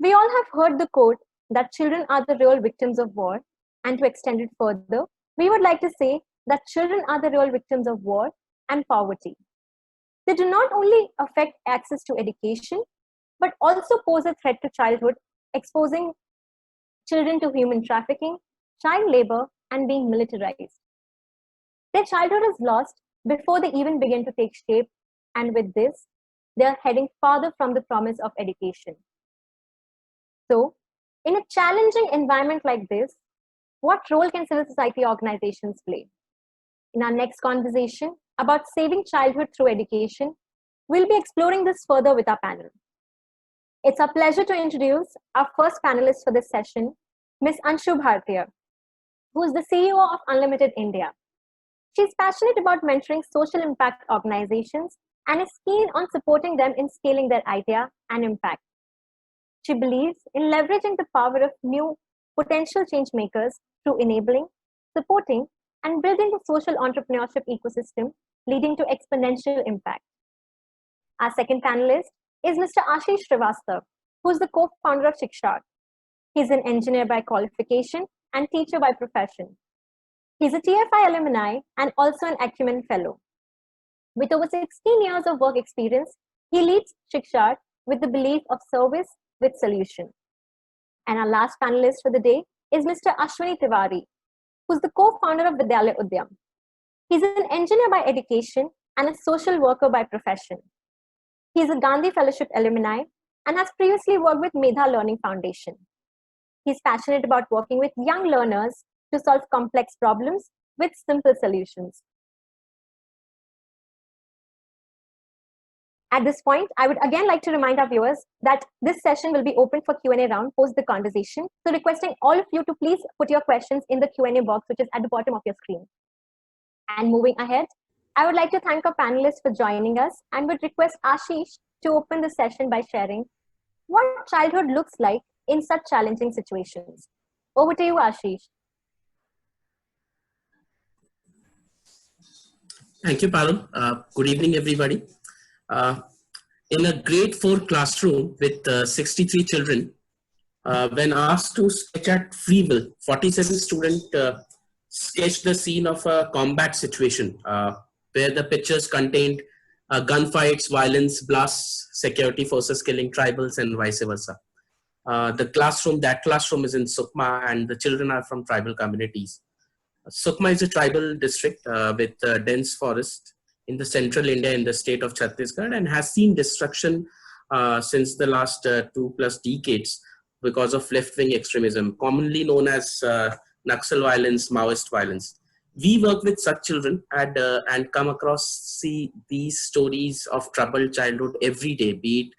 We all have heard the quote that children are the real victims of war, and to extend it further, we would like to say that children are the real victims of war and poverty. They do not only affect access to education, but also pose a threat to childhood, exposing children to human trafficking, child labor, and being militarized. Their childhood is lost before they even begin to take shape, and with this, they are heading farther from the promise of education. So, in a challenging environment like this, what role can civil society organizations play? In our next conversation about saving childhood through education, we'll be exploring this further with our panel. It's our pleasure to introduce our first panelist for this session, Ms. Anshu Bhartiya, who is the CEO of Unlimited India. She's passionate about mentoring social impact organizations and is keen on supporting them in scaling their idea and impact. She believes in leveraging the power of new potential change makers through enabling, supporting, and building the social entrepreneurship ecosystem, leading to exponential impact. Our second panelist is Mr. Ashish Srivastav, who is the co-founder of Shiksha. He's an engineer by qualification and teacher by profession. He's a TFI alumni and also an Acumen Fellow. With over 16 years of work experience, he leads Shiksha with the belief of service with solution. And our last panelist for the day is Mr. Ashwini Tiwari, who's the co-founder of Vidyalaya Udyam. He's an engineer by education and a social worker by profession. He's a Gandhi Fellowship alumni and has previously worked with Medha Learning Foundation. He's passionate about working with young learners to solve complex problems with simple solutions. At this point, I would again like to remind our viewers that this session will be open for Q&A round post the conversation. So requesting all of you to please put your questions in the Q&A box, which is at the bottom of your screen. And moving ahead, I would like to thank our panelists for joining us and would request Ashish to open the session by sharing what childhood looks like in such challenging situations. Over to you, Ashish. Thank you, Parul. Good evening, everybody. In a grade 4 classroom with 63 children, when asked to sketch at free will, 47 students sketched the scene of a combat situation where the pictures contained gunfights, violence, blasts, security forces killing tribals, and vice versa. That classroom is in Sukma, and the children are from tribal communities. Sukma is a tribal district with dense forest in the central India in the state of Chhattisgarh and has seen destruction since the last 2+ decades because of left-wing extremism, commonly known as Naxal violence, Maoist violence. We work with such children and come across these stories of troubled childhood every day, be it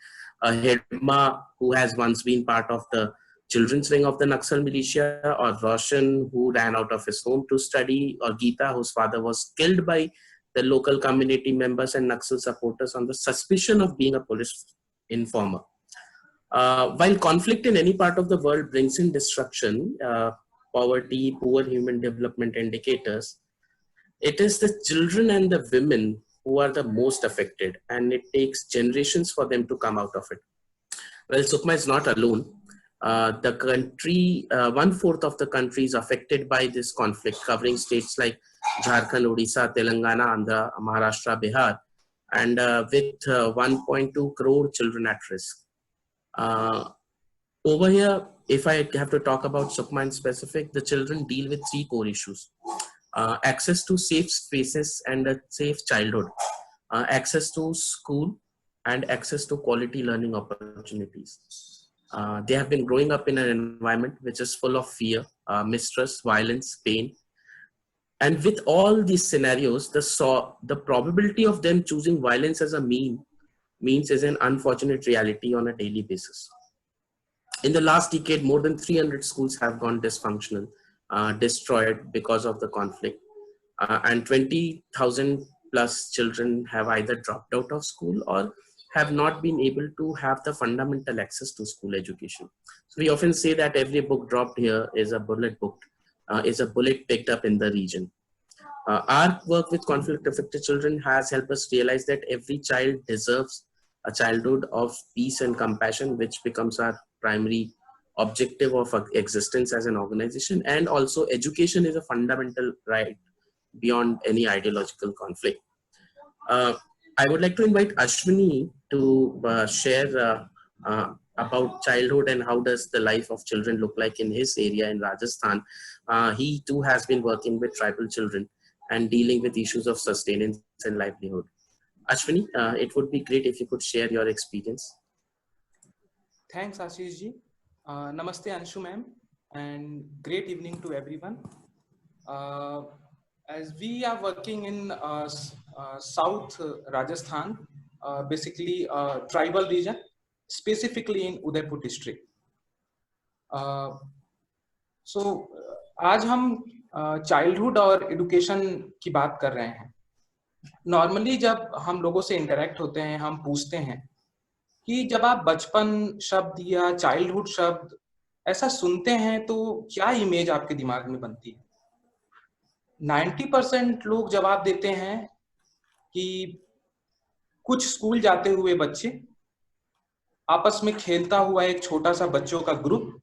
a Hedma who has once been part of the children's wing of the Naxal militia, or Roshan who ran out of his home to study, or Geeta whose father was killed by the local community members and Naxal supporters on the suspicion of being a police informer. While conflict in any part of the world brings in destruction, poverty, poor human development indicators, it is the children and the women who are the most affected, and it takes generations for them to come out of it. Well, Sukma is not alone. The country, 1/4 of the country is affected by this conflict, covering states like Jharkhand, Odisha, Telangana, Andhra, Maharashtra, Bihar, and with 1.2 crore children at risk. Over here, if I have to talk about Sukma in specific, the children deal with 3 core issues. Access to safe spaces and a safe childhood, access to school, and access to quality learning opportunities. They have been growing up in an environment which is full of fear, mistrust, violence, pain. And with all these scenarios, the probability of them choosing violence as a means is an unfortunate reality on a daily basis. In the last decade, more than 300 schools have gone dysfunctional, destroyed because of the conflict. And 20,000 plus children have either dropped out of school or have not been able to have the fundamental access to school education. So we often say that every book dropped here is a bullet picked up in the region. Our work with conflict affected children has helped us realize that every child deserves a childhood of peace and compassion, which becomes our primary objective of existence as an organization, and also education is a fundamental right beyond any ideological conflict. I would like to invite Ashwini to share about childhood and how does the life of children look like in his area in Rajasthan. He too has been working with tribal children and dealing with issues of sustenance and livelihood. Ashwini, it would be great if you could share your experience. Thanks, Ashish ji. Namaste, Anshu ma'am, and great evening to everyone. As we are working in South Rajasthan, basically tribal region, specifically in Udaipur district. So आज हम childhood और education की बात कर रहे हैं. Normally जब हम लोगों से इंटरेक्ट होते हैं, हम पूछते हैं कि जब आप बचपन शब्द या चाइल्डहुड शब्द ऐसा सुनते हैं तो क्या इमेज आपके दिमाग में बनती है. 90% लोग जवाब देते हैं कि कुछ स्कूल जाते हुए बच्चे, आपस में खेलता हुआ एक छोटा सा बच्चों का ग्रुप,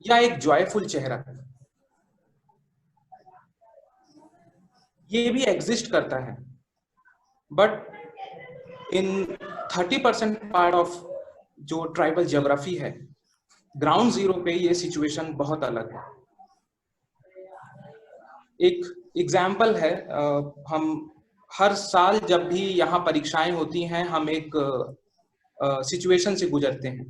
या एक जॉयफुल चेहरा. ये भी एग्जिस्ट करता है, बट इन 30% पार्ट ऑफ जो ट्राइबल ज्योग्राफी है, ग्राउंड जीरो पे ये सिचुएशन बहुत अलग है. एक एग्जाम्पल है, हम हर साल जब भी यहाँ परीक्षाएं होती हैं, हम एक सिचुएशन से गुजरते हैं.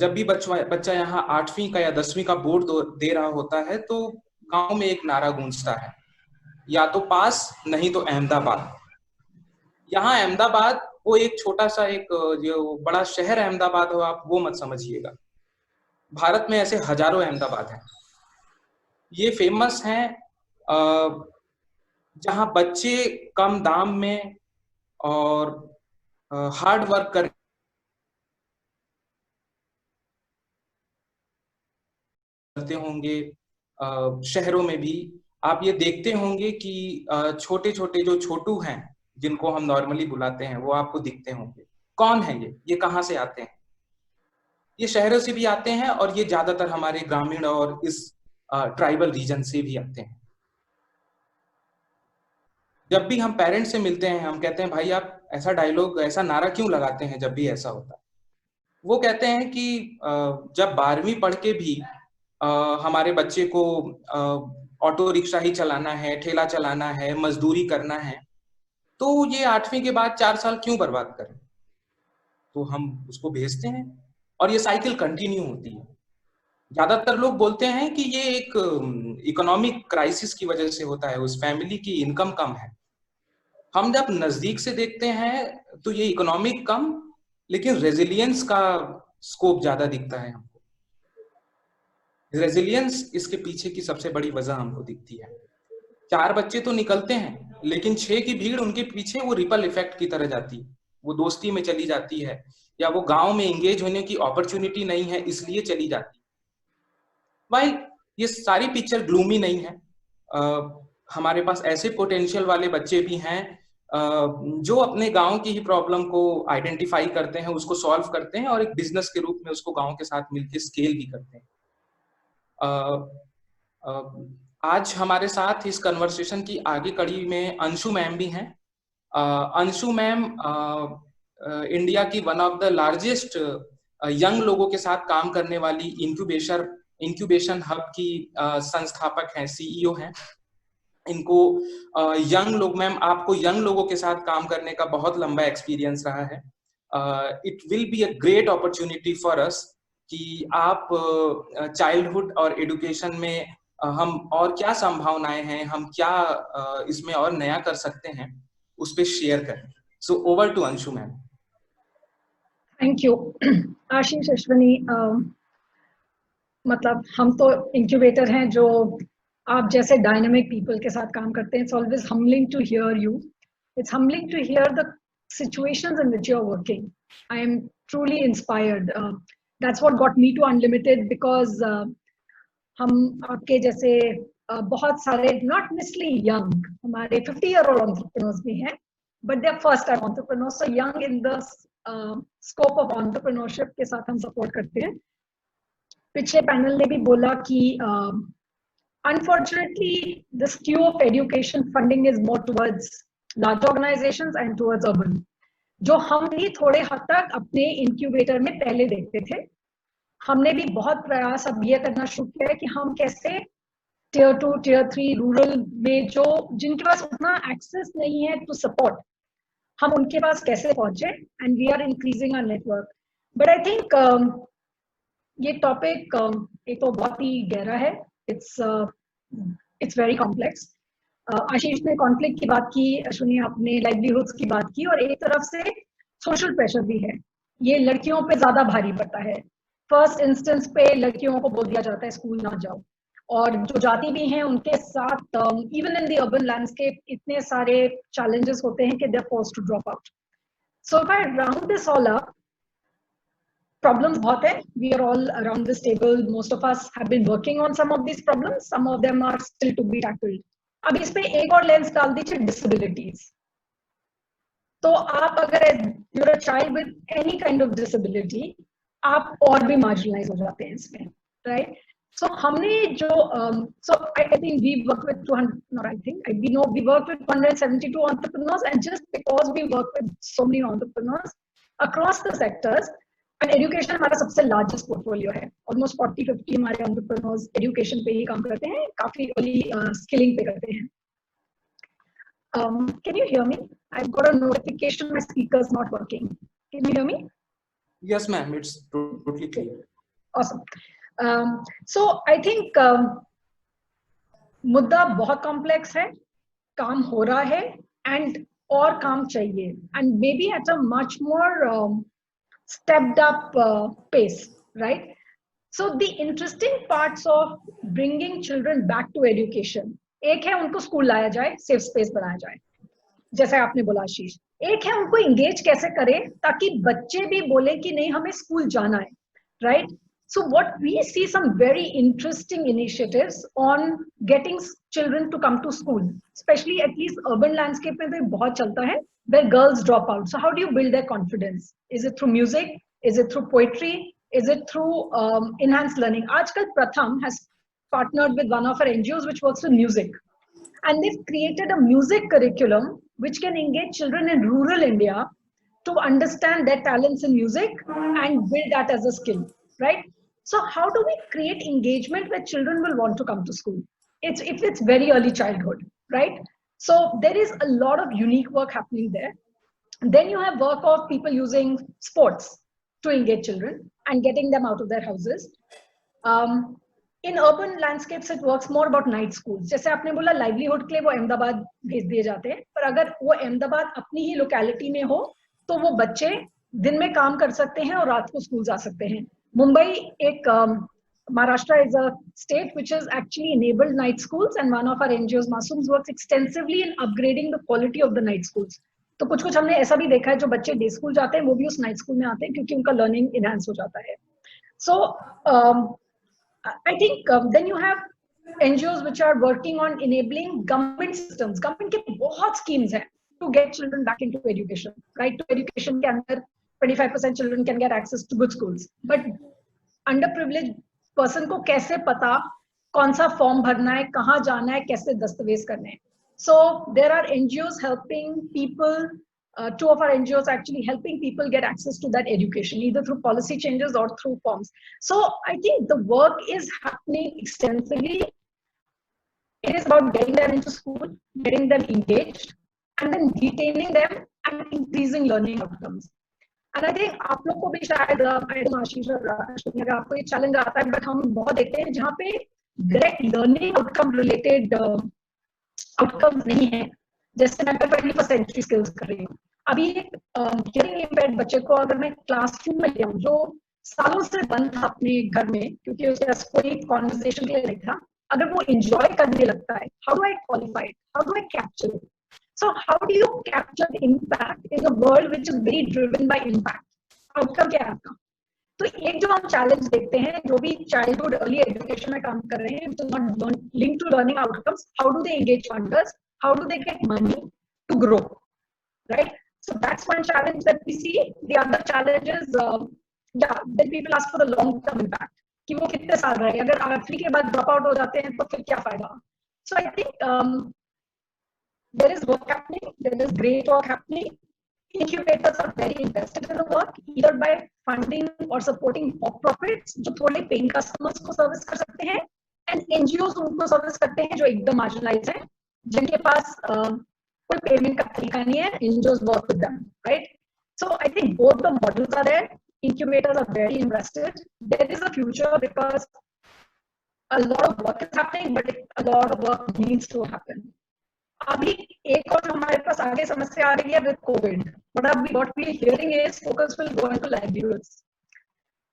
जब भी बच्चा यहाँ 8वीं का या 10वीं का बोर्ड दे रहा होता है, तो गांव में एक नारा गूंजता है, या तो पास नहीं तो अहमदाबाद. यहाँ अहमदाबाद वो एक छोटा सा एक जो बड़ा शहर अहमदाबाद हो, आप वो मत समझिएगा. भारत में ऐसे हजारों अहमदाबाद हैं. ये फेमस हैं जहां बच्चे कम दाम में और हार्ड वर्क करते होंगे. शहरों में भी आप ये देखते होंगे कि छोटे छोटे जो छोटू हैं, जिनको हम नॉर्मली बुलाते हैं, वो आपको दिखते होंगे. कौन है ये कहाँ से आते हैं? ये शहरों से भी आते हैं, और ये ज्यादातर हमारे ग्रामीण और इस ट्राइबल रीजन से भी आते हैं. जब भी हम पेरेंट्स से मिलते हैं, हम कहते हैं भाई आप ऐसा डायलॉग, ऐसा नारा क्यों लगाते हैं जब भी ऐसा होता है. वो कहते हैं कि जब 12वीं पढ़ के भी हमारे बच्चे को ऑटो रिक्शा ही चलाना है, ठेला चलाना है, मजदूरी करना है, तो ये 8वीं के बाद 4 साल क्यों बर्बाद करें. तो हम उसको भेजते हैं और ये साइकिल कंटिन्यू होती है. ज्यादातर लोग बोलते हैं कि ये एक इकोनॉमिक क्राइसिस की वजह से होता है, उस फैमिली की इनकम कम है. हम जब नजदीक से देखते हैं तो ये इकोनॉमिक कम, लेकिन रेजिलियंस का स्कोप ज्यादा दिखता है हमको. रेजिलियंस इसके पीछे की सबसे बड़ी वजह हमको दिखती है. 4 बच्चे तो निकलते हैं, लेकिन 6 की भीड़ उनके पीछे वो रिपल इफेक्ट की तरह जाती है. वो दोस्ती में चली जाती है, या वो गांव में एंगेज होने की अपॉर्चुनिटी नहीं है इसलिए चली जाती है. वाइल ये सारी पिक्चर ग्लूमी नहीं है. हमारे पास ऐसे पोटेंशियल वाले बच्चे भी हैं जो अपने गांव की ही प्रॉब्लम को आइडेंटिफाई करते हैं, उसको सॉल्व करते हैं, और एक बिजनेस के रूप में उसको गांव के साथ मिलकर स्केल भी करते हैं. आज हमारे साथ इस कन्वर्सेशन की आगे कड़ी में अंशु मैम भी हैं. अंशु मैम इंडिया की one of the largest young लोगों के साथ काम करने वाली इंक्यूबेशन हब की संस्थापक हैं, सीईओ हैं. इनको यंग लोग, मैम आपको यंग लोगों के साथ काम करने का बहुत लंबा एक्सपीरियंस रहा है. It will be a great opportunity for us कि आप चाइल्डहुड और एडुकेशन में हम और क्या संभावनाएं हैं, हम क्या इसमें और नया कर सकते हैं, उस पर शेयर करें. So over to Anshu ma'am. Thank you Ashish. Ashwini, मतलब हम तो इंक्यूबेटर हैं जो आप जैसे डायनामिक पीपल के साथ काम करते हैं. It's always humbling to hear you. It's humbling to hear the situations in which you are working. I am truly inspired. That's what got me to Unlimited, because हम आपके जैसे बहुत सारे, not necessarily young, हमारे 50-year-old entrepreneurs भी हैं but they're first time entrepreneurs, so young in the scope of entrepreneurship के साथ हम support करते हैं. पिछले पैनल ने भी बोला कि unfortunately the skew of education funding is more towards large organizations and towards urban, जो हम भी थोड़े हद तक अपने इंक्यूबेटर में पहले देखते थे. हमने भी बहुत प्रयास अब ये करना शुरू किया है कि हम कैसे Tier 2, Tier 3 रूरल में जो जिनके पास उतना एक्सेस नहीं है टू सपोर्ट, हम उनके पास कैसे पहुंचे, and we are increasing our network. But I think ये टॉपिक एक तो बहुत ही गहरा है, इट्स वेरी कॉम्प्लेक्स. आशीष ने कॉन्फ्लिक्ट की बात की, अश्विनी आपने लाइवलीहुड्स की बात की, और एक तरफ से सोशल प्रेशर भी है. ये लड़कियों पे ज्यादा भारी पड़ता है. फर्स्ट इंस्टेंस पे लड़कियों को बोल दिया जाता है स्कूल ना जाओ, और जो जाती भी हैं उनके साथ even in the urban landscape इतने सारे चैलेंजेस होते हैं कि they are forced to drop out. So if I round this all up, problems बहुत है. We are all around this table, most of us have been working on some of this problems, some of them are still to be tackled. अब इस पे एक और lens डाल दीजिए, disabilities. तो आप अगर you are a child with any kind of disability, आप और भी मार्जिनलाइज हो जाते हैं इसमें, राइट? So हमने जो so I think we work with 200, no, I think we know we work with 172 entrepreneurs, and just because we work with so many entrepreneurs across the sectors, and education हमारा सबसे largest portfolio है. Almost 40-50 हमारे entrepreneurs education पे ही काम करते हैं, काफी early skilling पे करते हैं. Can you hear me? I've got a notification my speaker is not working. Can you hear me? Yes, ma'am. It's totally clear. Awesome. So I think मुद्दा बहुत कॉम्प्लेक्स है, काम हो रहा है, एंड और काम चाहिए, and may be at a much more stepped up pace, right? So the interesting parts of bringing children back to education, एक है उनको स्कूल लाया जाए, सेफ स्पेस बनाया जाए, जैसे आपने बोला आशीष. एक है उनको इंगेज कैसे करें ताकि बच्चे भी बोले कि नहीं हमें स्कूल जाना है, right? So what we see some very interesting initiatives on getting children to come to school, especially at least urban landscape में भी बहुत चलता है, where girls drop out. So how do you build their confidence? Is it through music? Is it through poetry? Is it through enhanced learning? Aajkal Pratham has partnered with one of our NGOs which works with music, and they've created a music curriculum which can engage children in rural India to understand their talents in music and build that as a skill, right? So how do we create engagement where children will want to come to school? If it's very early childhood, right? So there is a lot of unique work happening there. Then you have work of people using sports to engage children and getting them out of their houses. In urban landscapes, it works more about night schools. जैसे आपने बोला livelihood के लिए वो अहमदाबाद भेज दिए जाते हैं, पर अगर वो अहमदाबाद अपनी ही लोकेलिटी में हो तो वो बच्चे दिन में काम कर सकते हैं और रात को स्कूल जा सकते हैं. Mumbai, Maharashtra is a state which has actually enabled night schools, and one of our NGOs, Masoom's, works extensively in upgrading the quality of the night schools. तो कुछ हमने ऐसा भी देखा है जो बच्चे डे स्कूल जाते हैं वो भी उस नाइट स्कूल में आते हैं क्योंकि उनका लर्निंग इनहांस हो जाता है. So I think then you have NGOs which are working on enabling government systems. Government के बहुत schemes हैं to get children back into education, right? To education के अंदर 25% children can get access to good schools, but underprivileged person को कैसे पता कौन सा फॉर्म भरना है, कहाँ जाना है, कैसे दस्तावेज करने हैं. So there are NGOs helping people, 2 of our NGOs actually helping people get access to that education, either through policy changes or through forms. So I think the work is happening extensively. It is about getting them into school, getting them engaged, and then detaining them and increasing learning outcomes. And I think आप लोग को भी शायद आशीष अगर आपको ये challenge आता है, बट हम बहुत देखते हैं जहाँ पे direct learning outcome related outcomes नहीं है. जैसे मैं 21st सेंचुरी स्किल्स कर रही हूँ, अभी एक हियरिंग इम्पेयर्ड बच्चे को अगर मैं क्लासरूम में ले आऊँ जो सालों से बंद था अपने घर में क्योंकि उसके पास कोई कॉन्वर्सेशन के लिए नहीं था, अगर वो एंजॉय करने लगता है, how do I qualify it, how do I capture it? So how do you capture the impact in a world which is very driven by impact? Outcome क्या है आपका? तो एक जो हम चैलेंज देखते हैं जो भी चाइल्डहुड अर्ली एजुकेशन में काम कर रहे हैं, तो not link to learning outcomes, how do they engage funders, how do they get money to grow, right? So that's one challenge that we see. The other challenge is, then people ask for the long-term impact. कि वो कितने साल रहे, अगर 8वीं के बाद drop out हो जाते हैं तो फिर क्या फायदा? So I think there is work happening, there is great work happening. Incubators are very invested in the work, either by funding or supporting for-profits जो थोड़े paying customers को service कर सकते हैं, and NGOs उनको service करते हैं जो एकदम marginalized हैं, जिनके पास कोई payment का तरीका नहीं है. NGOs work with them, right? So I think both the models are there. Incubators are very invested. There is a future because a lot of work is happening, but a lot of work needs to happen. अभी एक और हमारे पास आगे समस्या आ रही है with COVID. But अभी what we are hearing is focus will go into livelihoods.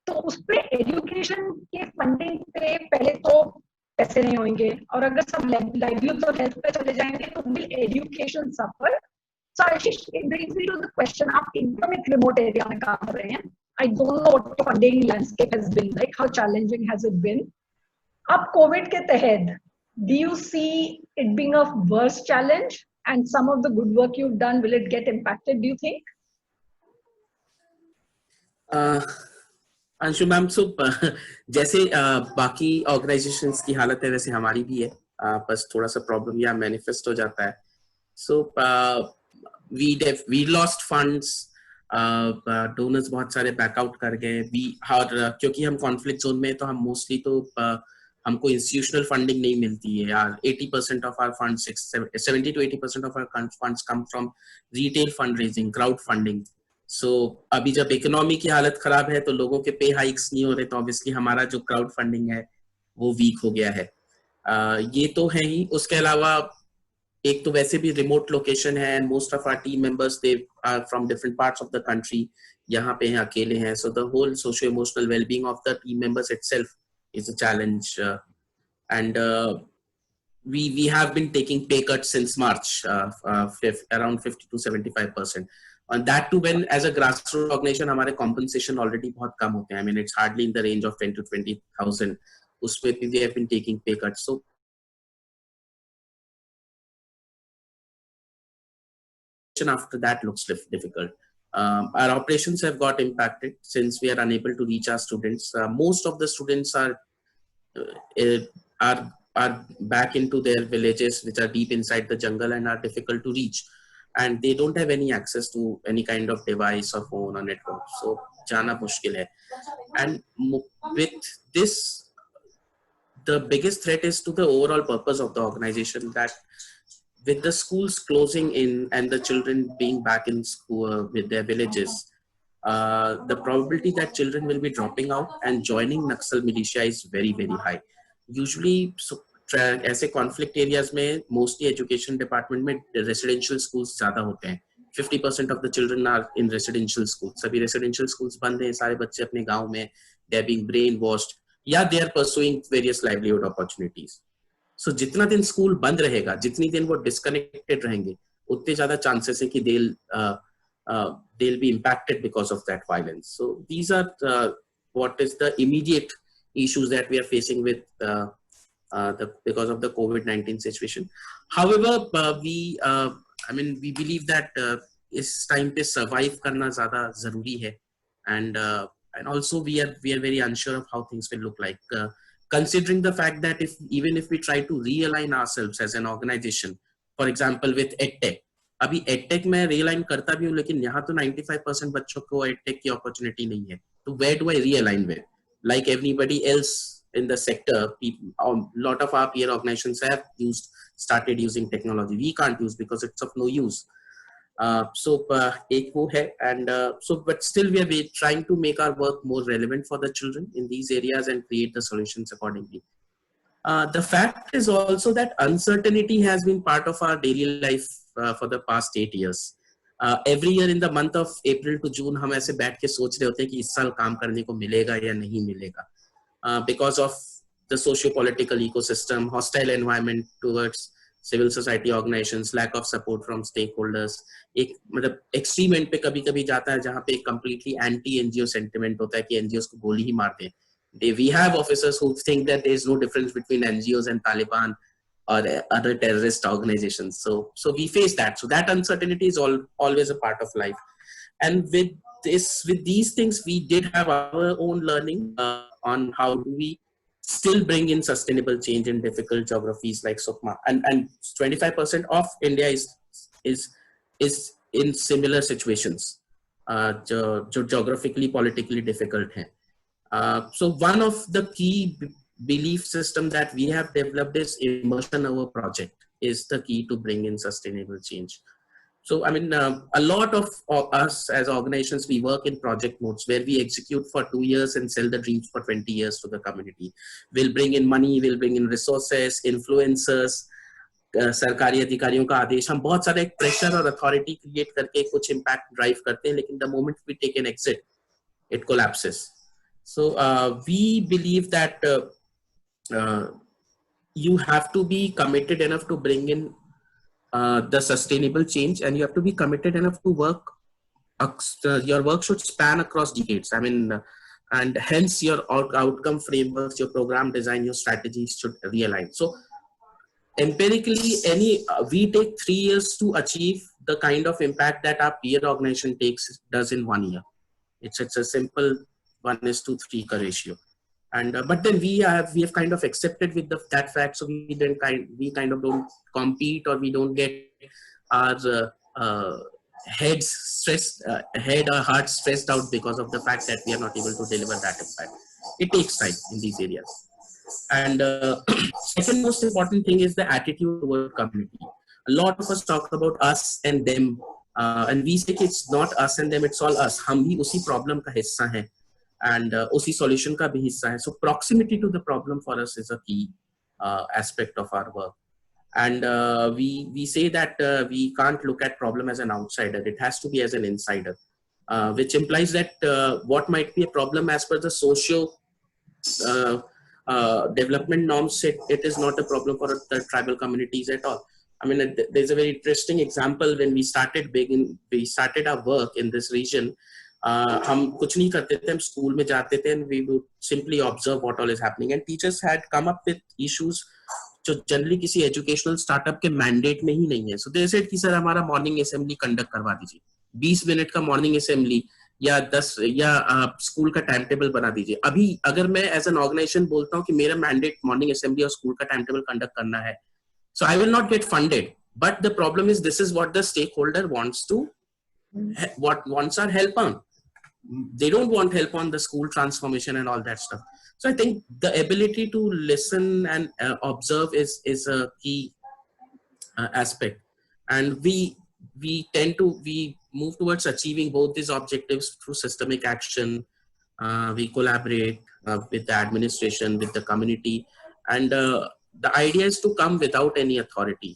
तो उस पे एजुकेशन के फंडिंग पे पहले तो पैसे नहीं होंगे, और अगर सब लाइवलीहुड और हेल्थ पे चले जाएंगे तो will education suffer. So Ashish, it brings me to the question, आप एकदम एक रिमोट एरिया में काम कर रहे हैं. I don't know what the funding landscape has been like. How challenging has it been? अब कोविड के तहत, do you see it being a worse challenge? And some of the good work you've done, will it get impacted, do you think? Anshu ma'am, so जैसे बाकी organisations की हालत है वैसे हमारी भी है, बस थोड़ा सा प्रॉब्लम यहाँ मैनिफेस्ट हो जाता है. So we lost funds, donors बहुत सारे बैकआउट कर गए. क्योंकि हम कॉन्फ्लिक्ट जोन में, तो हम मोस्टली तो हमको इंस्टीट्यूशनल फंडिंग नहीं मिलती है यार. 80% of our funds, 70 to 80% of our funds come from retail fund raising, crowd funding. So अभी जब इकोनॉमी की हालत खराब है तो लोगों के पे हाइक्स नहीं हो रहे, तो ऑब्वियसली हमारा जो क्राउड फंडिंग है वो वीक हो गया है. ये तो है ही. उसके अलावा एक तो वैसे भी रिमोट लोकेशन है, and most of our team members they are from different parts of the country. यहाँ पे हैं, अकेले हैं. So the whole socio emotional wellbeing of the team members itself is a challenge, and we have been taking pay cuts since March, around 50 to 75%. And that too, when as a grassroots organization, हमारे compensation already बहुत कम होते हैं. I mean, it's hardly in the range of 10 to 20,000. उसपे भी we have been taking pay cuts. So after that looks difficult. Our operations have got impacted since we are unable to reach our students. Most of the students are back into their villages, which are deep inside the jungle and are difficult to reach, and they don't have any access to any kind of device or phone or network. So jana mushkil hai. And with this, the biggest threat is to the overall purpose of the organization, that with the schools closing in and the children being back in school with their villages, the probability that children will be dropping out and joining Naxal militia is very, very high. Usually, ऐसे conflict areas में mostly education department में residential schools ज़्यादा होते हैं. 50% of the children are in residential schools. सभी residential schools बंद हैं, सारे बच्चे अपने गाँव में, they are being brainwashed, या they are pursuing various livelihood opportunities. So जितना दिन स्कूल बंद रहेगा, जितनी दिन वो डिस्कनेक्टेड रहेंगे, उतने ज्यादा चांसेस है कि they'll be impacted because of that violence. So these are what is the immediate issues that we are facing with because of the COVID-19 situation. However, we believe that इस time पे survive करना ज़्यादा ज़रूरी है, and also we are very unsure of how things will look like. Considering the fact that even if we try to realign ourselves as an organization, for example with EdTech, अभी EdTech में realign करता भी हूँ, लेकिन यहाँ तो 95% बच्चों को EdTech की opportunity नहीं है. तो where do I realign with? Like everybody else in the sector, a lot of our peer organizations have started using technology. We can't use because it's of no use. एक वो है, and but still we are trying to make our work more relevant for the children in these areas and create the solutions accordingly. The fact is also that uncertainty has been part of our daily life for the past 8 years. Every year in the month of April to June हम ऐसे बैठ के सोच रहे होते हैं कि इस साल काम करने को मिलेगा या नहीं मिलेगा, because of the socio-political ecosystem, hostile environment towards civil society organizations, lack of support from stakeholders. एक मतलब एक्सट्रीम एंड पे कभी कभी जाता है जहाँ पे एक completely anti NGO sentiment होता है कि NGOs को गोली ही मारते हैं. We have officers who think that there is no difference between NGOs and Taliban. or other terrorist organizations. So we face that. So that uncertainty is always a part of life. And with these things, we did have our own learning on how do we still bring in sustainable change in difficult geographies like Sukma. And 25% of India is in similar situations, जो geographically, politically difficult हैं. So one of the key belief system that we have developed is immersion. Our project is the key to bring in sustainable change. So, I mean, a lot of us as organizations, we work in project modes where we execute for 2 years and sell the dreams for 20 years to the community. We'll bring in money, we'll bring in resources, influencers, सरकारी अधिकारियों का आदेश, हम बहुत सारे pressure और authority create करके कुछ impact drive करते हैं, लेकिन the moment we take an exit, it collapses. So we believe that you have to be committed enough to bring in the sustainable change, and you have to be committed enough to work. Your work should span across decades. I mean, and hence your outcome frameworks, your program design, your strategies should realign. So empirically, we take 3 years to achieve the kind of impact that our peer organization does in 1 year. It's a simple 1:3 ratio. And but then we have kind of accepted with that fact, so we kind of don't compete, or we don't get our heads stressed, head or heart stressed out because of the fact that we are not able to deliver that impact. It takes time in these areas. And second most important thing is the attitude toward community. A lot of us talk about us and them, and we say it's not us and them, it's all us. हम भी उसी problem का हिस्सा हैं, and usi solution ka bhi hissa hai. So proximity to the problem for us is a key aspect of our work. And we say that we can't look at problem as an outsider, it has to be as an insider, which implies that what might be a problem as per the socio development norms, it is not a problem for the tribal communities at all. I mean, there's a very interesting example. When we started our work in this region, हम कुछ नहीं करते थे, हम school में जाते थे, and we would simply observe what all is happening, and teachers had come up with issues जो जनरली किसी एजुकेशनल स्टार्टअप के मैंडेट में ही नहीं है. सो दे सेड कि सर हमारा मॉर्निंग असेंबली कंडक्ट करवा दीजिए, 20 मिनट का मॉर्निंग असेंबली या 10 या स्कूल का टाइम टेबल बना दीजिए. अभी अगर मैं एज एन ऑर्गेनाइजेशन बोलता हूँ कि मेरा मैंडेट मॉर्निंग असेंबली और स्कूल का टाइम टेबल कंडक्ट करना है, so I will not get funded. But the problem is, this is what the stakeholder wants our help on. They don't want help on the school transformation and all that stuff. So I think the ability to listen and observe is a key aspect. And we move towards achieving both these objectives through systemic action. We collaborate with the administration, with the community, and the idea is to come without any authority.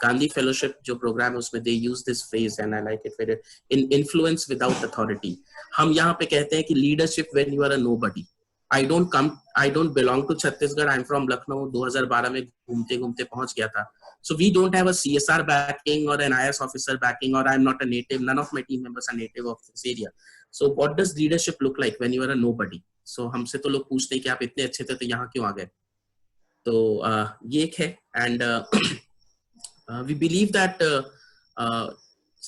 Gandhi Fellowship जो program है उसमें they use this phrase and I like it very, in influence without authority. हम यहाँ पे कहते हैं कि leadership when you are a nobody. I don't belong to Chhattisgarh. I'm from Lucknow. 2012 में घूमते पहुँच गया था. So we don't have a CSR backing or an IS officer backing, or I'm not a native. None of my team members are native of this area. So what does leadership look like when you are a nobody? So हमसे तो लोग पूछते हैं कि आप इतने अच्छे थे तो यहाँ क्यों आ गए? तो ये एक है. And we believe that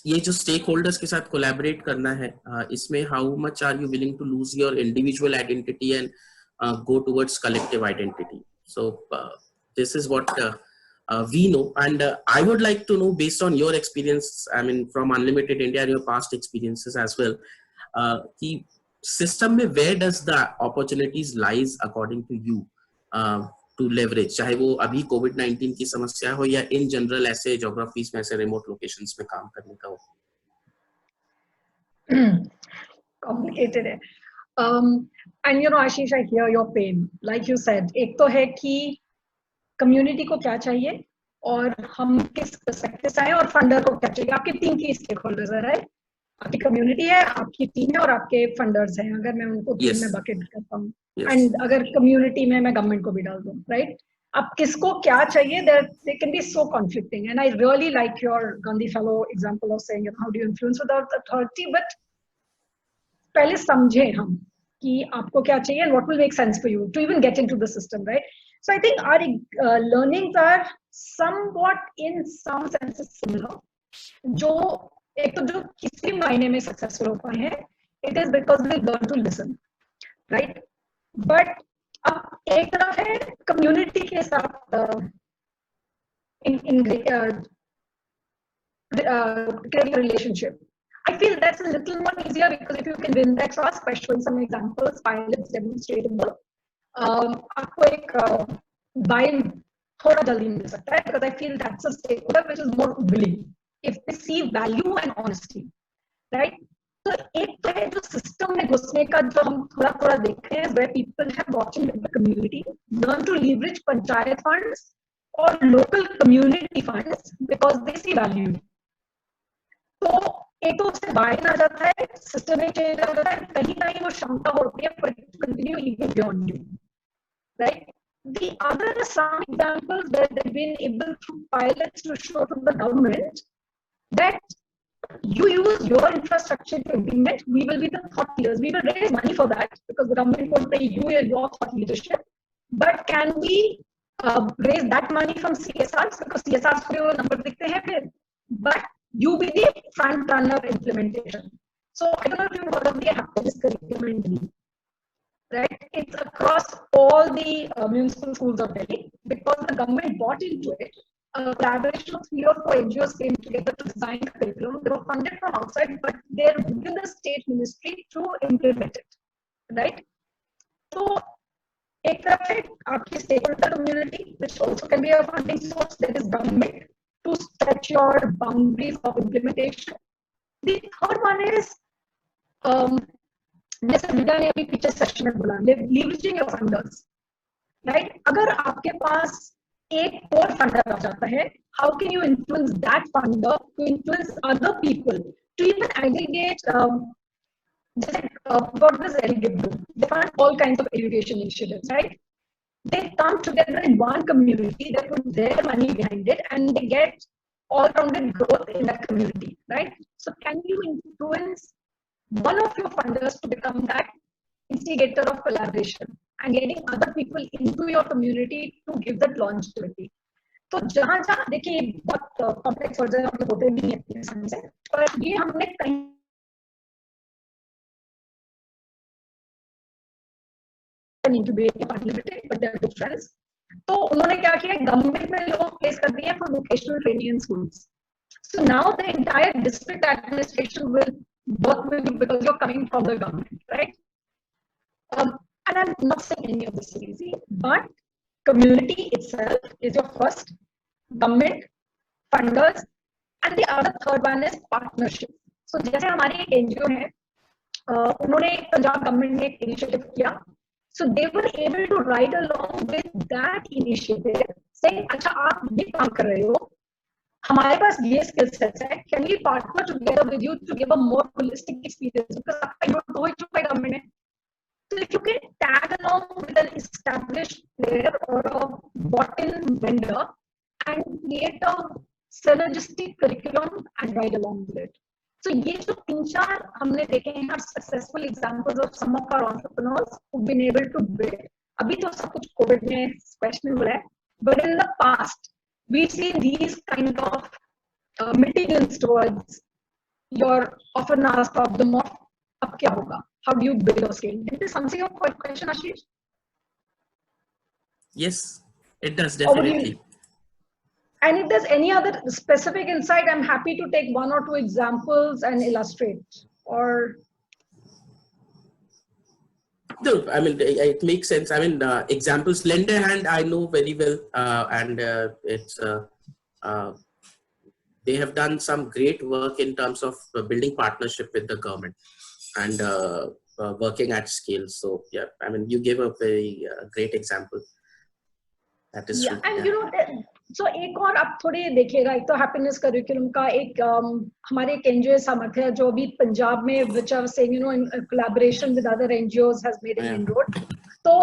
ये जो stakeholders के साथ collaborate करना है, इसमें how much are you willing to lose your individual identity and go towards collective identity. So this is what we know, and I would like to know, based on your experience, I mean from Unlimited India and your past experiences as well, कि system में where does the opportunities lies according to you to leverage, चाहे वो अभी COVID-19 की समस्या हो या in general ऐसे geographies में, ऐसे remote locations में काम करने का हो. Complicated है. And you know, Ashish, I hear your pain. Like you said, एक तो है कि community को क्या चाहिए और हम किस perspective से आए और funder को क्या चाहिए. आपके 3 key stakeholders है, right? आपकी community है, आपकी team है और आपके funders हैं. अगर मैं उनको 3 में bucket करता हूँ. And अगर community में मैं government को भी डाल दूँ, right? अब किसको क्या चाहिए? They can be so conflicting. And I really like your Gandhi Fellow example of saying, how do you influence without authority? But पहले समझे हम कि आपको क्या चाहिए and what will make sense for you to even get into the system, right? So I think our learnings are somewhat in some senses similar. जो एक तो जो किसी मायने में सक्सेसफुल हो पाए हैं, it is because we learn to listen, right? But अब एक तरफ है कम्युनिटी के साथ in creating a relationship. I feel that's a little more easier because if you can win that trust by showing some examples, pilots demonstrating the आपको एक buy-in थोड़ा जल्दी मिल सकता है, because I feel that's a stakeholder which is more willing if they see value and honesty, right? तो एक तो है जो सिस्टम में घुसने का जो हम थोड़ा थोड़ा देख रहे हैं, where people have watching with the community learn to leverage panchayat funds or local community funds because they see value. तो एक तो उससे बाहर आ जाता है, सिस्टम में चेंज आ जाता है, कहीं ना कहीं वो क्षमता होती है for it to continue even beyond you, right? The other are some examples where they've been able through pilots to show to the government that you use your infrastructure to implement, we will be the thought leaders, we will raise money for that because the government will pay you your thought leadership, but can we raise that money from CSRs because CSRs पे वो number दिखते हैं फिर, but you be the front runner implementation. So I don't know if you've heard of the Happiness Curriculum, right? It's across all the municipal schools of Delhi because the government bought into it. A collaboration of 3 or 4 NGOs came together to design the curriculum. They were funded from outside, but they're within the state ministry to implement it, right? So एक तरफ है आपकी stakeholder community, which also can be a funding source, that is government, to stretch your boundaries of implementation. The third one is जैसे विद्या ने अभी पीछे session में बोला, leveraging your funders, right? अगर आपके पास एक और फंडर आ जाता है, how can you influence that funder to influence other people to even aggregate what does Educate do? They fund all kinds of education initiatives, right? They come together in one community, they put their money behind it, and they get all-rounded growth in that community, right? So can you influence one of your funders to become that instigator of collaboration and getting other people into your community to give that longevity? तो जहां जहां देखिए बहुत complex version होते नहीं है, पर ये हमने कहीं but they're good friends. तो उन्होंने क्या किया, गवर्नमेंट में लोग प्लेस कर दिए for vocational training in schools. So now the entire district administration will work with you because you're coming from the government, right? And I'm not saying any of this is easy, but community itself is your first, government, funders, and the other third one is partnership. So जैसे हमारी एक NGO है, उन्होंने Punjab government ने एक initiative किया, so they were able to ride along with that initiative, saying अच्छा आप ये काम कर रहे हो, हमारे पास ये skill sets है, can we partner together with you to give a more holistic experience because आपका you do it by government है. So if you can tag along with an established player or a bought-in vendor and create a synergistic curriculum and ride along with it. So ये जो 3-4 हमने देखे हैं are successful examples of some of our entrepreneurs who've been able to build. अभी तो सब कुछ Covid में questionable है, but in the past we've seen these kind of mitigants towards your often asked problem of अब क्या होगा? How do you build or scale? Did this answer your question, Ashish? Yes, it does definitely. And if there's any other specific insight, I'm happy to take 1 or 2 examples and illustrate. Or no, I mean it makes sense. I mean examples, lend a hand, I know very well, and it's they have done some great work in terms of building partnership with the government and working at scale. So yeah, I mean you gave a very great example. That is true. And you know, so एक और आप थोड़े देखिएगा, एक तो happiness curriculum का एक हमारे एक एनजीओ सामर्थ्य है जो अभी पंजाब में which I was saying, you know, in collaboration with other NGOs has made an inroad. So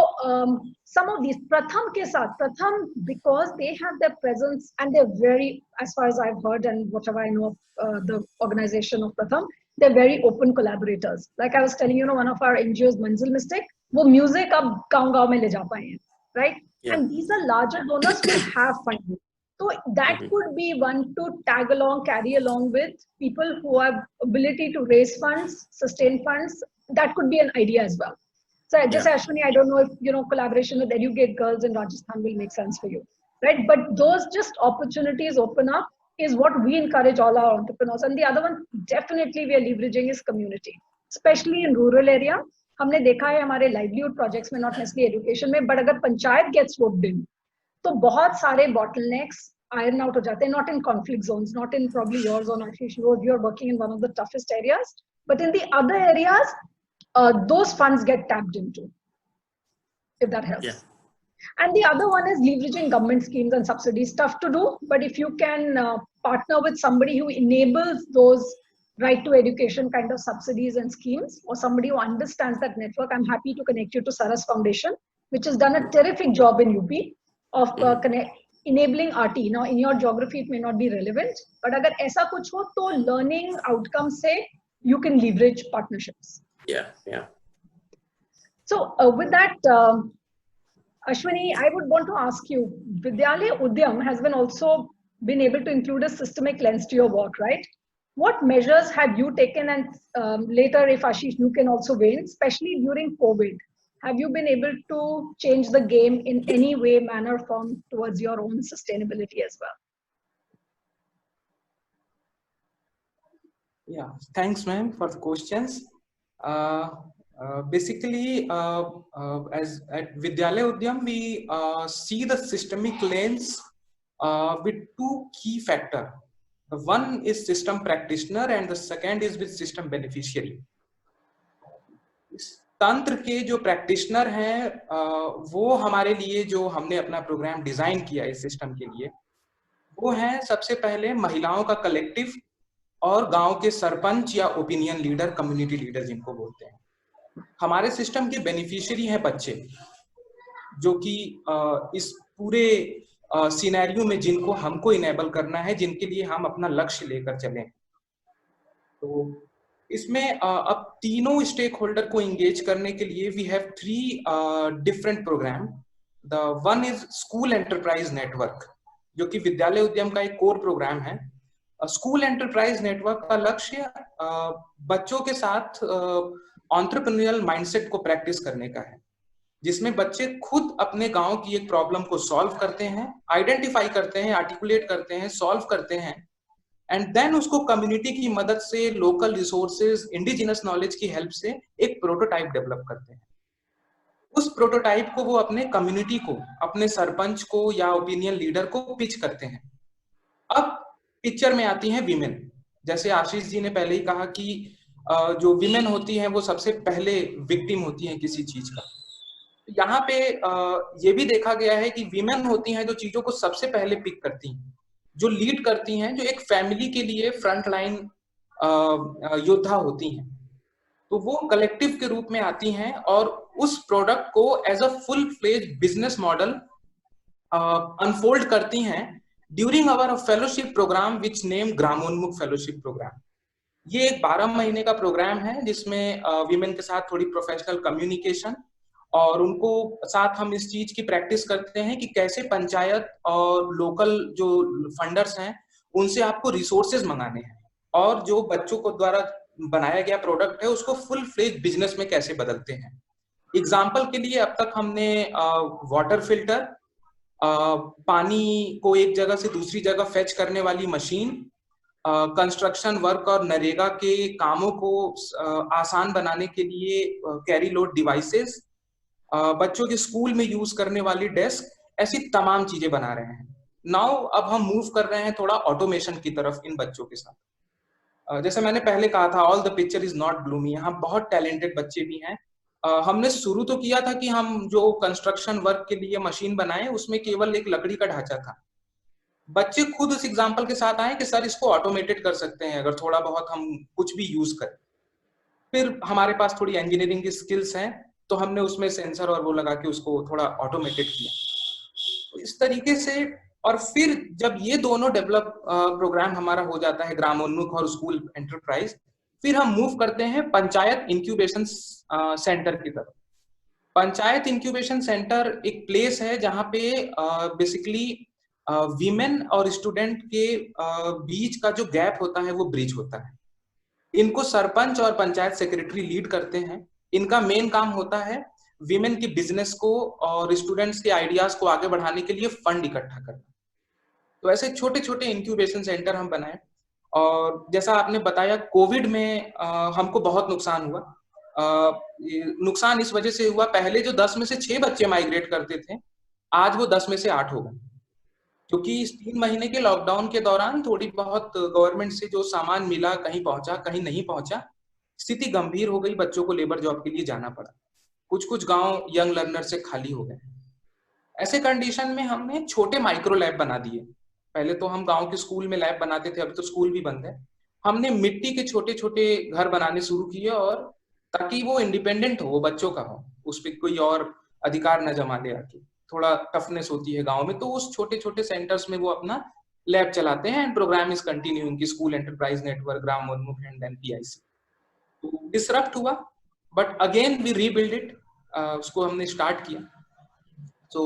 some of these Pratham के साथ, Pratham because they have their presence and they're very, as far as I've heard and whatever I know of the organization of Pratham, they're very open collaborators. Like I was telling you know, one of our NGOs, Manzil Mystic, वो music अब गाँव-गाँव में ले जा पाए हैं, right? and these are larger donors who have funding. So that could be one to tag along, carry along with people who have ability to raise funds, sustain funds. That could be an idea as well. So just Ashwini, I don't know if collaboration with Educate Girls in Rajasthan will make sense for you, right? But those just opportunities open up is what we encourage all our entrepreneurs. And the other one definitely we are leveraging is community, especially in rural area. हमने देखा है हमारे livelihood projects में, not necessarily education में, but अगर panchayat gets roped in, तो बहुत सारे bottlenecks iron out हो जाते हैं, not in conflict zones, not in probably yours or Ashish, you're working in one of the toughest areas, but in the other areas, those funds get tapped into, if that helps. Yeah. And the other one is leveraging government schemes and subsidies. Tough to do, but if you can partner with somebody who enables those right to education kind of subsidies and schemes, or somebody who understands that network, I'm happy to connect you to Saras Foundation, which has done a terrific job in UP of enabling RT. Now, in your geography, it may not be relevant, but agar aisa kuch ho, to learning outcomes say you can leverage partnerships. Yeah. So with that, Ashwini, I would want to ask you, Vidyalaya Udyam has also been able to include a systemic lens to your work, right? What measures have you taken, and later if Ashish, you can also weigh in, especially during COVID, have you been able to change the game in any way, manner, form towards your own sustainability as well? Yeah, thanks ma'am for the questions. Basically, as at Vidyalaya Udyam, we see the systemic lens with two key factors. The one is system practitioner and the second is with system beneficiary. इस तंत्र के जो practitioner हैं वो हमारे लिए जो हमने अपना प्रोग्राम डिजाइन किया इस सिस्टम के लिए, वो हैं सबसे पहले महिलाओं का कलेक्टिव और गांव के सरपंच या ओपिनियन लीडर, कम्युनिटी लीडर जिनको बोलते हैं. हमारे सिस्टम के बेनिफिशियरी हैं बच्चे, जो कि इस पूरे सिनेरियो में जिनको हमको इनेबल करना है, जिनके लिए हम अपना लक्ष्य लेकर चलें. तो इसमें अब तीनों स्टेक होल्डर को एंगेज करने के लिए we have 3 different programme. The one is school enterprise network, जो कि विद्यालय उद्यम का एक कोर प्रोग्राम है. स्कूल एंटरप्राइज नेटवर्क का लक्ष्य बच्चों के साथ एंटरप्रेन्योरियल माइंडसेट को प्रैक्टिस करने का है, जिसमें बच्चे खुद अपने गांव की एक प्रॉब्लम को सॉल्व करते हैं, आइडेंटिफाई करते हैं, आर्टिकुलेट करते हैं, सॉल्व करते हैं, एंड देन उसको कम्युनिटी की मदद से, लोकल रिसोर्सेज, इंडिजिनस नॉलेज की हेल्प से एक प्रोटोटाइप डेवलप करते हैं. उस प्रोटोटाइप को वो अपने कम्युनिटी को, अपने सरपंच को या ओपिनियन लीडर को पिच करते हैं. अब पिक्चर में आती हैं विमेन. जैसे आशीष जी ने पहले ही कहा कि जो विमेन होती हैं वो सबसे पहले विक्टिम होती हैं किसी चीज का. यहाँ पे ये भी देखा गया है कि विमेन होती हैं जो चीजों को सबसे पहले पिक करती हैं, जो लीड करती हैं, जो एक फैमिली के लिए फ्रंट लाइन योद्धा होती हैं. तो वो कलेक्टिव के रूप में आती हैं और उस प्रोडक्ट को as a full fledge business model unfold करती हैं during our fellowship program which name Gramonmukh fellowship program. ये एक 12 महीने का प्रोग्राम है जिसमें विमेन के साथ थोड़ी प्रोफेशनल कम्युनिकेशन और उनको साथ हम इस चीज की प्रैक्टिस करते हैं कि कैसे पंचायत और लोकल जो फंडर्स हैं उनसे आपको रिसोर्सेज मंगाने हैं और जो बच्चों को द्वारा बनाया गया प्रोडक्ट है उसको फुल फ्लेज बिजनेस में कैसे बदलते हैं. एग्जाम्पल के लिए अब तक हमने वाटर फिल्टर, पानी को एक जगह से दूसरी जगह फेच करने वाली मशीन, कंस्ट्रक्शन वर्क और नरेगा के कामों को आसान बनाने के लिए कैरी लोड डिवाइसेस, बच्चों के स्कूल में यूज करने वाली डेस्क, ऐसी तमाम चीजें बना रहे हैं. नाउ अब हम मूव कर रहे हैं थोड़ा ऑटोमेशन की तरफ इन बच्चों के साथ. जैसे मैंने पहले कहा था, all the picture is not gloomy. यहाँ बहुत टैलेंटेड बच्चे भी हैं. हमने शुरू तो किया था कि हम जो कंस्ट्रक्शन वर्क के लिए मशीन बनाए उसमें केवल एक लकड़ी का ढांचा था. बच्चे खुद उस एग्जाम्पल के साथ आए कि सर इसको ऑटोमेटेड कर सकते हैं अगर थोड़ा बहुत हम कुछ भी यूज करें. फिर हमारे पास थोड़ी इंजीनियरिंग की स्किल्स हैं तो हमने उसमें सेंसर और वो लगा के उसको थोड़ा ऑटोमेटेड किया. तो इस तरीके से, और फिर जब ये दोनों डेवलप प्रोग्राम हमारा हो जाता है, ग्रामोन्मुख और स्कूल एंटरप्राइज, फिर हम मूव करते हैं पंचायत इंक्यूबेशन सेंटर की तरफ. पंचायत इंक्यूबेशन सेंटर एक प्लेस है जहाँ पे बेसिकली वीमेन और स्टूडेंट के बीच का जो गैप होता है वो ब्रिज होता है। इनको सरपंच और पंचायत सेक्रेटरी लीड करते हैं। इनका मेन काम होता है वीमेन की बिजनेस को और स्टूडेंट्स के आइडियाज को आगे बढ़ाने के लिए फंड इकट्ठा करना। तो ऐसे छोटे छोटे इंक्यूबेशन सेंटर हम बनाए। और जैसा आपने बताया, कोविड में हमको बहुत नुकसान हुआ। नुकसान इस वजह से हुआ, पहले जो 10 में से 6 बच्चे माइग्रेट करते थे, आज वो 10 में से 8 हो गए, क्योंकि इस 3 महीने के लॉकडाउन के दौरान थोड़ी बहुत गवर्नमेंट से जो सामान मिला कहीं पहुंचा, कहीं नहीं पहुंचा। स्थिति गंभीर हो गई, बच्चों को लेबर जॉब के लिए जाना पड़ा। कुछ कुछ गांव यंग लर्नर से खाली हो गए। ऐसे कंडीशन में हमने छोटे माइक्रो लैब बना दिए। पहले तो हम गांव के स्कूल में लैब बनाते थे, अब तो स्कूल भी बंद है। हमने मिट्टी के छोटे छोटे घर बनाने शुरू किए, और ताकि वो इंडिपेंडेंट हो, वो बच्चों का हो, उस पर कोई और अधिकार न जमा ले आके। थोड़ा टफनेस होती है गांव में, तो उस छोटे छोटे सेंटर्स में वो अपना लैब चलाते हैं। एंड प्रोग्राम इज कंटिन्यूइंग की school enterprise network, Gramonmukh and then PIC. तो डिसरप्ट हुआ, but again we rebuild it. उसको हमने स्टार्ट किया। तो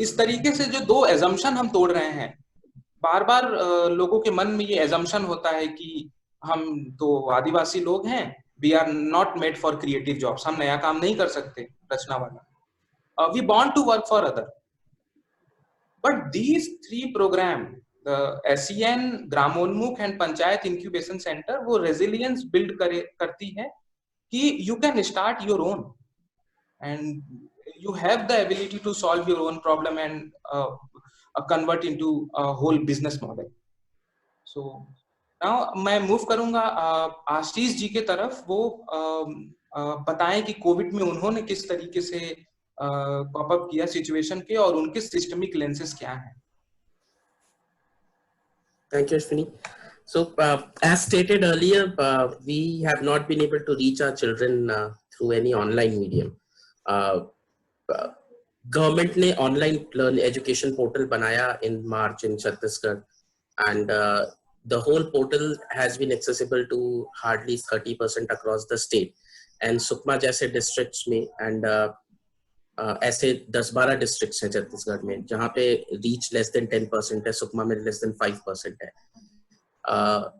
इस तरीके से जो 2 एजम्पशन हम तोड़ रहे हैं, बार बार लोगों के मन में ये एजम्पशन होता है कि हम तो आदिवासी लोग हैं, we are not made for creative jobs, हम नया काम नहीं कर सकते रचना वाला, we want to work for other. But these 3 program, the SEN, Gramonmukh and panchayat incubation centre, वो रेजिलियंस बिल्ड करती है कि you can start your own and you have the ability to solve your own problem and convert into a whole business model. So now मैं move करूंगा आशीष जी के तरफ। वो बताएं कि कोविड में उन्होंने किस तरीके से पॉप अप किया सिचुएशन के, और उनके सिस्टमिक लेंसेस क्या हैं। Thank you, Ashwini. So, as stated earlier, we have not been able to reach our children through any online medium. Government ने online learn education portal बनाया in March in Chhattisgarh, and the whole portal has been accessible to hardly 30% across the state. And Sukma जैसे districts में, and ऐसे 10-12 districts हैं छत्तीसगढ़ में जहाँ पे reach less than 10% है, सुकमा में less than 5% है.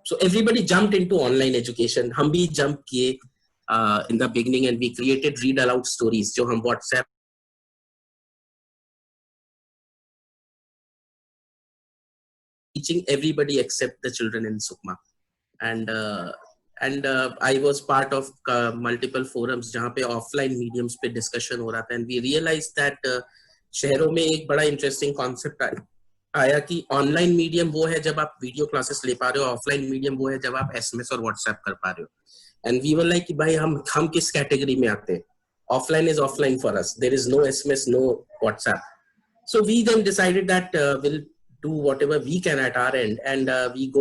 So everybody jumped into online education. हम भी jump किए in the beginning, and we created read aloud stories जो हम WhatsApp teaching everybody except the children in Sukma. And I was part of multiple forums जहाँ पे offline mediums पे discussion हो रहा था, and we realized that शहरों में एक बड़ा interesting concept आया कि online medium वो है जब आप video classes ले पा रहे हो, offline medium वो है जब आप SMS और WhatsApp कर पा रहे हो. And we were like कि भाई हम किस category में आते हैं? Offline is offline for us. There is no SMS, no WhatsApp. So we then decided that we'll do whatever we can at our end, and we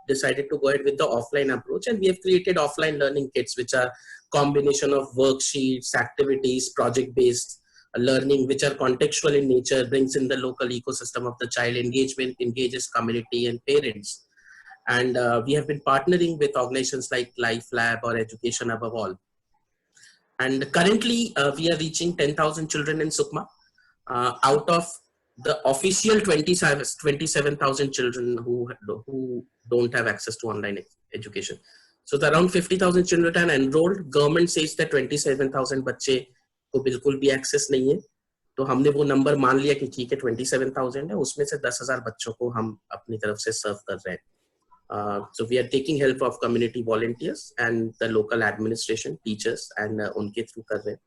decided to go ahead with the offline approach, and we have created offline learning kits, which are combination of worksheets, activities, project-based learning, which are contextual in nature, brings in the local ecosystem of the child, engages community and parents. And we have been partnering with organizations like Life Lab or Education Above All. And currently we are reaching 10,000 children in Sukma, out of the official 27,000 children who don't have access to online education. So the around 50,000 children are enrolled. Government says that 27,000 बच्चे को बिल्कुल भी access नहीं है. तो हमने वो number मान लिया कि ठीक है 27,000 है, उसमें से 10,000 बच्चों को हम अपनी तरफ से serve कर रहे हैं. So we are taking help of community volunteers and the local administration, teachers, and उनके through कर रहे हैं.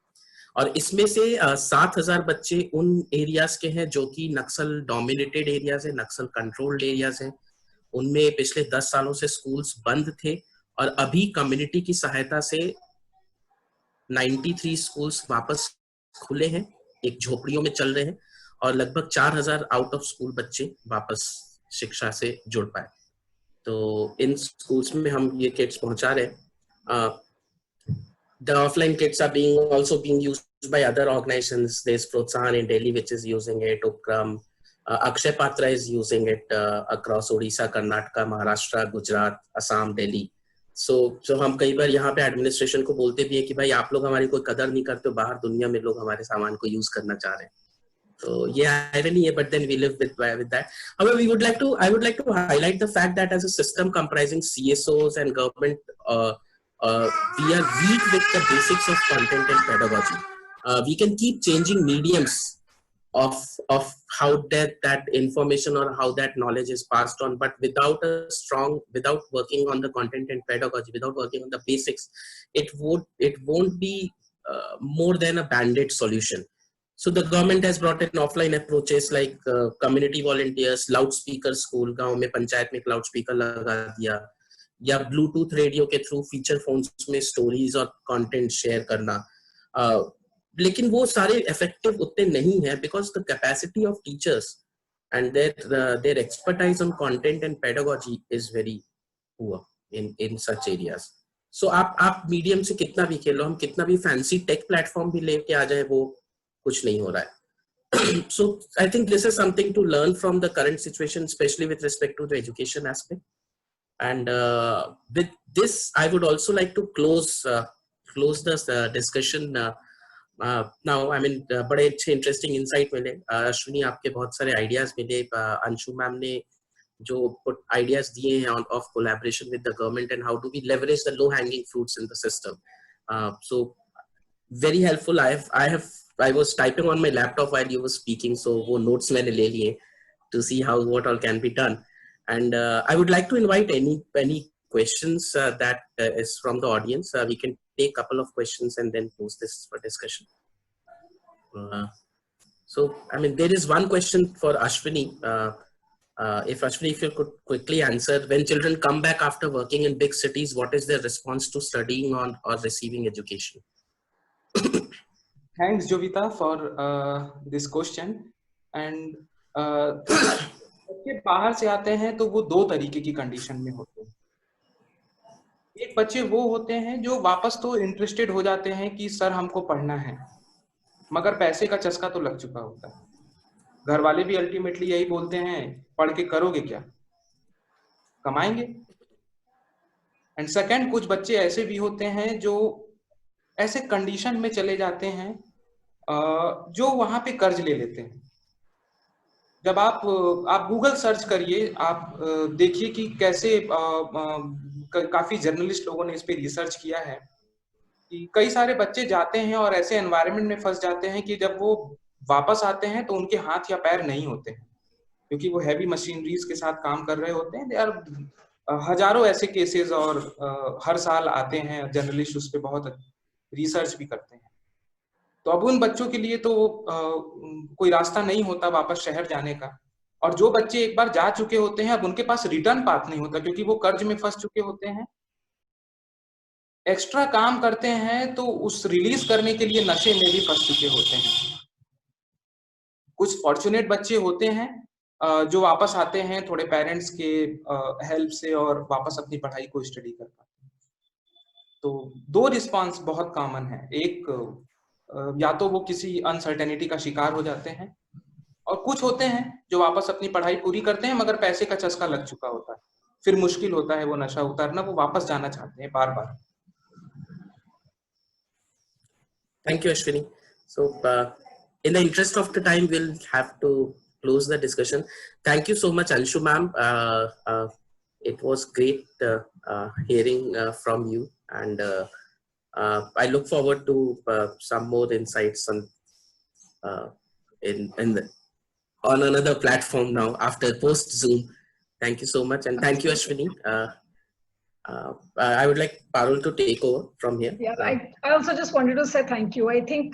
और इसमें से 7,000 बच्चे उन एरियाज के हैं जो कि नक्सल डोमिनेटेड एरियाज है, नक्सल कंट्रोल्ड एरियाज हैं. उनमें पिछले 10 सालों से स्कूल्स बंद थे, और अभी कम्युनिटी की सहायता से 93 स्कूल्स वापस खुले हैं, एक झोपड़ियों में चल रहे हैं, और लगभग 4,000 आउट ऑफ स्कूल बच्चे वापस शिक्षा से जुड़ पाए. तो इन स्कूल्स में हम ये किट्स पहुंचा रहे हैं. The offline kits are also being used by other organizations. There's Protsahan in Delhi, which is using it. Ukram, Akshay Patra is using it across Odisha, Karnataka, Maharashtra, Gujarat, Assam, Delhi. So हम कई बार यहाँ पे administration को बोलते भी है कि भाई आप लोग हमारी कोई कदर नहीं करते, बाहर दुनिया में लोग हमारे सामान को यूज करना चाह रहे हैं. So yeah, irony है, but then we live with that. However, I would like to highlight the fact that as a system comprising CSOs and government, we are weak with the basics of content and pedagogy. We can keep changing mediums of how that information or how that knowledge is passed on, but without working on the content and pedagogy, without working on the basics, it won't be more than a band-aid solution. So the government has brought in offline approaches like community volunteers, loudspeaker school, गांव में पंचायत में loudspeaker लगा दिया, या Bluetooth radio के through feature phones में stories और content share करना. लेकिन वो सारे इफेक्टिव उतने नहीं है, because the capacity of teachers and their expertise on content and pedagogy is very poor in such areas. So आप मीडियम से कितना भी खेलो, हम कितना भी फैंसी टेक प्लेटफॉर्म भी लेके आ जाए, वो कुछ नहीं हो रहा है. So I think this is something to learn from the current situation, especially with respect to the education aspect. And with this, I would also like to close this discussion. Now, I mean, बड़े अच्छे interesting insight मिले. अश्विनी, आपके बहुत सारे ideas मिले. Anshu ma'am ने जो ideas दिए हैं of collaboration with the government and how do we leverage the low-hanging fruits in the system. So very helpful. I was typing on my laptop while you were speaking, so वो notes मैंने ले लिए to see what all can be done. And I would like to invite any questions that is from the audience. We can take a couple of questions and then close this for discussion. So, I mean, there is one question for Ashwini. If Ashwini, if you could quickly answer, when children come back after working in big cities, what is their response to studying on or receiving education? Thanks, Jovita, for this question. And बच्चे बाहर से आते हैं तो वो दो तरीके की कंडीशन में होते हैं. एक बच्चे वो होते हैं जो वापस तो इंटरेस्टेड हो जाते हैं कि सर हमको पढ़ना है, मगर पैसे का चस्का तो लग चुका होता है. घर वाले भी अल्टीमेटली यही बोलते हैं, पढ़ के करोगे क्या, कमाएंगे. एंड सेकंड, कुछ बच्चे ऐसे भी होते हैं जो ऐसे कंडीशन में चले जाते हैं जो वहां पे कर्ज ले लेते हैं. जब आप गूगल सर्च करिए, आप देखिए कि कैसे काफी जर्नलिस्ट लोगों ने इस पे रिसर्च किया है कि कई सारे बच्चे जाते हैं और ऐसे एनवायरनमेंट में फंस जाते हैं कि जब वो वापस आते हैं तो उनके हाथ या पैर नहीं होते हैं, क्योंकि वो हैवी मशीनरीज के साथ काम कर रहे होते हैं. यार हजारों ऐसे केसेस और हर साल आते हैं, जर्नलिस्ट उस पर बहुत रिसर्च भी करते हैं. तो अब उन बच्चों के लिए तो कोई रास्ता नहीं होता वापस शहर जाने का. और जो बच्चे एक बार जा चुके होते हैं, अब उनके पास रिटर्न पाथ नहीं होता, क्योंकि वो कर्ज में फंस चुके होते हैं. एक्स्ट्रा काम करते हैं तो उस रिलीज करने के लिए नशे में भी फंस चुके होते हैं. कुछ फॉर्चुनेट बच्चे होते हैं जो वापस आते हैं थोड़े पेरेंट्स के हेल्प से और वापस अपनी पढ़ाई को स्टडी कर पाते हैं. तो दो रिस्पॉन्स बहुत कॉमन है. एक, या तो वो किसी अनसर्टेनिटी का शिकार हो जाते हैं, और कुछ होते हैं जो वापस अपनी पढ़ाई पूरी करते हैं मगर पैसे का चस्का लग चुका होता है, फिर मुश्किल होता है वो नशा उतारना, वो वापस जाना चाहते हैं बार बार. Thank you, Ashwini. So in the interest of the time, we'll have to close the discussion. Thank you so much, Anshu ma'am. It was great hearing from you, and I look forward to some more insights on on another platform now after post Zoom. Thank you so much, and thank you, Ashwini. I would like Parul to take over from here. Yeah, I also just wanted to say thank you. I think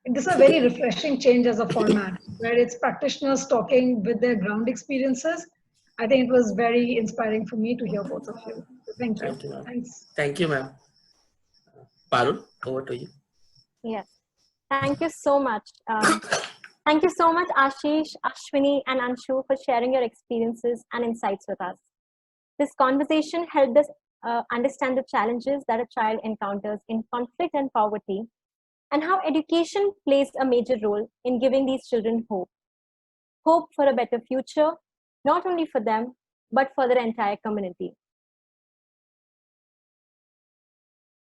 this is a very refreshing change as a format, where it's practitioners talking with their ground experiences. I think it was very inspiring for me to hear both of you. So thank you. Thank you, ma'am. Thanks. Thank you, ma'am. Parul, over to you. Yes, thank you so much. Thank you so much, Ashish, Ashwini, and Anshu, for sharing your experiences and insights with us. This conversation helped us understand the challenges that a child encounters in conflict and poverty, and how education plays a major role in giving these children hope. Hope for a better future, not only for them, but for their entire community.